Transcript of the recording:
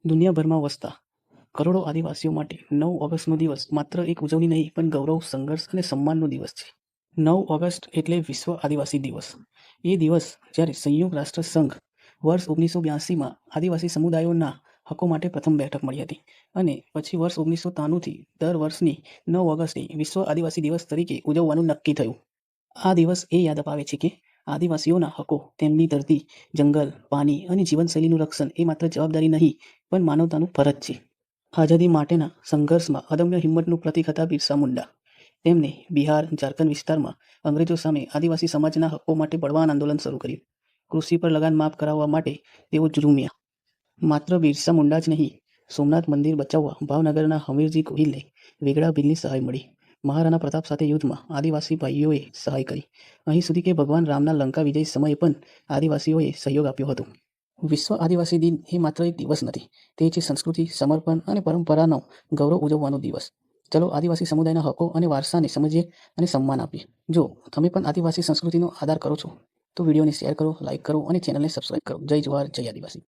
દુનિયાભરમાં વસતા કરોડો આદિવાસીઓ માટે 9 ઓગસ્ટનો દિવસ માત્ર એક ઉજવણી નહીં પણ ગૌરવ, સંઘર્ષ અને સન્માનનો દિવસ છે. 9 ઓગસ્ટ એટલે વિશ્વ આદિવાસી દિવસ. એ દિવસ જ્યારે સંયુક્ત રાષ્ટ્ર સંઘ વર્ષ 1982માં આદિવાસી સમુદાયોના હકો માટે પ્રથમ બેઠક મળી હતી અને પછી વર્ષ 1993થી દર વર્ષની 9 ઓગસ્ટે વિશ્વ આદિવાસી દિવસ તરીકે ઉજવવાનું નક્કી થયું. આ દિવસ એ યાદ અપાવે છે કે આદિવાસીઓના હકો, તેમની ધરતી, જંગલ, પાણી અને જીવનશૈલીનું રક્ષણ એ માત્ર જવાબદારી નહીં પણ માનવતાનું ફરજ છે. આઝાદી માટેના સંઘર્ષમાં અદમ્ય હિંમતનું પ્રતીક હતા બિરસા મુંડા. તેમને બિહાર, ઝારખંડ વિસ્તારમાં અંગ્રેજો સામે આદિવાસી સમાજના હકો માટે બળવાન આંદોલન શરૂ કર્યું. કૃષિ પર લગાન માફ કરાવવા માટે તેઓ ઝૂમ્યા. માત્ર બિરસા મુંડા જ નહીં, સોમનાથ મંદિર બચાવવા ભાવનગરના હમીરજી ગોહિલને વેગળા બિલની સહાય મળી. મહારાણા પ્રતાપ સાથે યુદ્ધમાં આદિવાસી ભાઈઓએ સહાય કરી. અહીં સુધી કે ભગવાન રામના લંકા વિજય સમયે પણ આદિવાસીઓએ સહયોગ આપ્યો હતો. વિશ્વ આદિવાસી દિન એ માત્ર એક દિવસ નથી, તે છે સંસ્કૃતિ, સમર્પણ અને પરંપરાનો ગૌરવ ઉજવવાનો દિવસ. ચલો આદિવાસી સમુદાયના હકો અને વારસાને સમજીએ અને સન્માન આપીએ. જો તમે પણ આદિવાસી સંસ્કૃતિનો આદર કરો છો તો વિડીયોને શેર કરો, લાઇક કરો અને ચેનલને સબસ્ક્રાઇબ કરો. જય જવાહર, જય આદિવાસી.